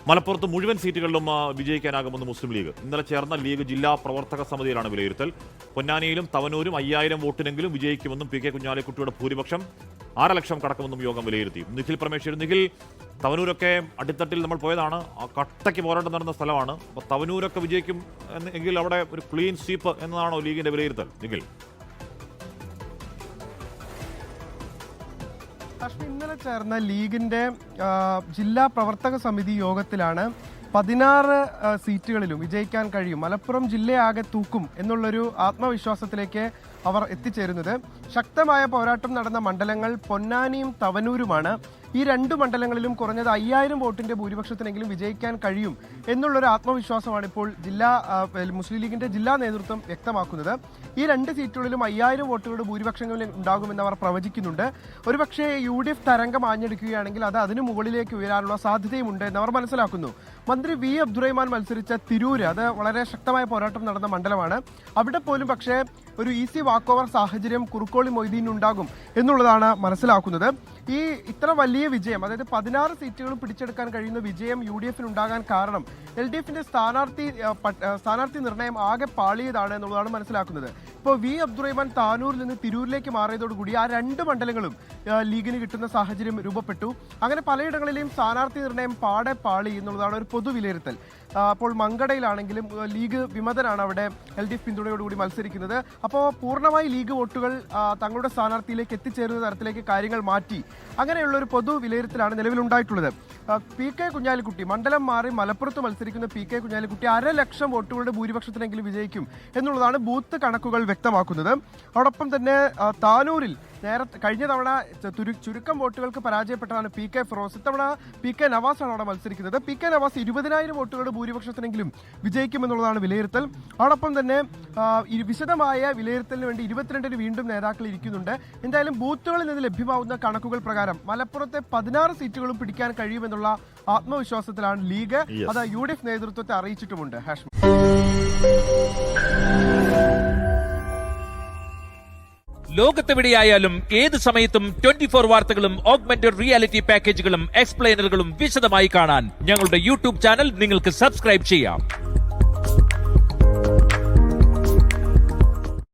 മലപ്പുറത്ത് മുഴുവൻ സീറ്റുകളിലും വിജയിക്കാനാകുമെന്ന് മുസ്ലിം ലീഗ്. ഇന്നലെ ചേർന്ന ലീഗ് ജില്ലാ പ്രവർത്തക സമിതിയിലാണ് വിലയിരുത്തൽ. പൊന്നാനിയിലും തവനൂരും 5000 വോട്ടിനെങ്കിലും വിജയിക്കുമെന്നും പി കെ കുഞ്ഞാലിക്കുട്ടിയുടെ ഭൂരിപക്ഷം 6 ലക്ഷം കടക്കുമെന്നും യോഗം വിലയിരുത്തി. നിഖിൽ പ്രമേശ്വരൻ, നിഖിൽ, തവനൂരൊക്കെ അടിത്തട്ടിൽ നമ്മൾ പോയതാണ്, കട്ടയ്ക്ക് പോരാട്ടം നടന്ന സ്ഥലമാണ്. അപ്പോൾ തവനൂരൊക്കെ വിജയിക്കും എങ്കിൽ അവിടെ ഒരു ക്ലീൻ സ്വീപ്പ് എന്നതാണോ ലീഗിന്റെ വിലയിരുത്തൽ? നിഖിൽ, ഇന്നലെ ചേർന്ന ലീഗിന്റെ ജില്ലാ പ്രവർത്തക സമിതി യോഗത്തിലാണ് 16 സീറ്റുകളിലും വിജയിക്കാൻ കഴിയും, മലപ്പുറം ജില്ലയാകെ തൂക്കും എന്നുള്ളൊരു ആത്മവിശ്വാസത്തിലേക്ക് അവർ എത്തിച്ചേരുന്നത്. ശക്തമായ പോരാട്ടം നടന്ന മണ്ഡലങ്ങൾ പൊന്നാനിയും തവനൂരുമാണ്. ഈ 2 മണ്ഡലങ്ങളിലും കുറഞ്ഞത് 5000 വോട്ടിന്റെ ഭൂരിപക്ഷത്തിനെങ്കിലും വിജയിക്കാൻ കഴിയും എന്നുള്ളൊരു ആത്മവിശ്വാസമാണ് ഇപ്പോൾ മുസ്ലിം ലീഗിന്റെ ജില്ലാ നേതൃത്വം വ്യക്തമാക്കുന്നത്. ഈ 2 സീറ്റുകളിലും 5000 വോട്ടുകളുടെ ഭൂരിപക്ഷങ്ങളിൽ ഉണ്ടാകുമെന്ന് അവർ പ്രവചിക്കുന്നുണ്ട്. ഒരുപക്ഷെ UDF തരംഗം ആഞ്ഞടിക്കുകയാണെങ്കിൽ അത് അതിനു മുകളിലേക്ക് ഉയരാനുള്ള സാധ്യതയുമുണ്ട് എന്നവർ മനസ്സിലാക്കുന്നു. മന്ത്രി വി അബ്ദുറഹ്മാൻ മത്സരിച്ച തിരൂര്, അത് വളരെ ശക്തമായ പോരാട്ടം നടന്ന മണ്ഡലമാണ്. അവിടെ പോലും പക്ഷേ ഒരു ഈസി വാക്ക് ഓവർ സാഹചര്യം കുറുക്കോളി മൊയ്തീനുണ്ടാകും എന്നുള്ളതാണ് മനസ്സിലാക്കുന്നത്. ഈ ഇത്ര വലിയ വിജയം, അതായത് 16 സീറ്റുകളും പിടിച്ചെടുക്കാൻ കഴിയുന്ന വിജയം UDF ഉണ്ടാകാൻ കാരണം LDFന്റെ സ്ഥാനാർത്ഥി നിർണയം ആകെ പാളിയതാണ് എന്നുള്ളതാണ് മനസ്സിലാക്കുന്നത്. ഇപ്പോൾ വി അബ്ദുറഹ്മാൻ താനൂരിൽ നിന്ന് തിരൂരിലേക്ക് മാറിയതോടുകൂടി ആ 2 മണ്ഡലങ്ങളും ലീഗിന് കിട്ടുന്ന സാഹചര്യം രൂപപ്പെട്ടു. അങ്ങനെ പലയിടങ്ങളിലെയും സ്ഥാനാർത്ഥി നിർണയം പാടെ പാളി എന്നുള്ളതാണ് ഒരു പൊതു വിലയിരുത്തൽ. അപ്പോൾ മങ്കടയിലാണെങ്കിലും ലീഗ് വിമതനാണ് അവിടെ LDF പിന്തുണയോടുകൂടി മത്സരിക്കുന്നത്. അപ്പോൾ പൂർണ്ണമായി ലീഗ് വോട്ടുകൾ തങ്ങളുടെ സ്ഥാനാർത്ഥിയിലേക്ക് എത്തിച്ചേരുന്ന തരത്തിലേക്ക് കാര്യങ്ങൾ മാറ്റി. അങ്ങനെയുള്ള ഒരു പൊതു വിലയിരുത്തലാണ് നിലവിലുണ്ടായിട്ടുള്ളത്. പി കെ കുഞ്ഞാലിക്കുട്ടി മണ്ഡലം മാറി മലപ്പുറത്ത് മത്സരിക്കുന്ന പി കെ കുഞ്ഞാലിക്കുട്ടി 1.5 ലക്ഷം വോട്ടുകളുടെ ഭൂരിപക്ഷത്തിനെങ്കിലും വിജയിക്കും എന്നുള്ളതാണ് ബൂത്ത് കണക്കുകൾ വ്യക്തമാക്കുന്നത്. അതോടൊപ്പം തന്നെ താനൂരിൽ കഴിഞ്ഞ തവണ ചുരുക്കം വോട്ടുകൾക്ക് പരാജയപ്പെട്ടാണ് പി കെ ഫിറോസ്. ഇത്തവണ പി കെ നവാസാണ് അവിടെ മത്സരിക്കുന്നത്. പി കെ നവാസ് 20,000 വോട്ടുകളുടെ ഭൂരിപക്ഷത്തിനെങ്കിലും വിജയിക്കുമെന്നുള്ളതാണ് വിലയിരുത്തൽ. അതോടൊപ്പം തന്നെ വിശദമായ വിലയിരുത്തലിന് വേണ്ടി 22-ന് വീണ്ടും നേതാക്കൾ ഇരിക്കുന്നുണ്ട്. എന്തായാലും ബൂത്തുകളിൽ നിന്ന് ലഭ്യമാവുന്ന കണക്കുകൾ പ്രകാരം മലപ്പുറത്തെ 16 സീറ്റുകളും പിടിക്കാൻ കഴിയുമെന്നുള്ള ആത്മവിശ്വാസത്തിലാണ് ലീഗ്. അത് UDF നേതൃത്വത്തെ അറിയിച്ചിട്ടുമുണ്ട്. ഹാഷ്മി, ലോകത്തെവിടെയായാലും ഏത് സമയത്തും 24 വാർത്തകളും ഓഗ്മെന്റഡ് റിയാലിറ്റി പാക്കേജുകളും എക്സ്പ്ലെയിനറുകളും വിശദമായി കാണാൻ ഞങ്ങളുടെ YouTube ചാനൽ നിങ്ങൾക്ക് സബ്സ്ക്രൈബ് ചെയ്യാം.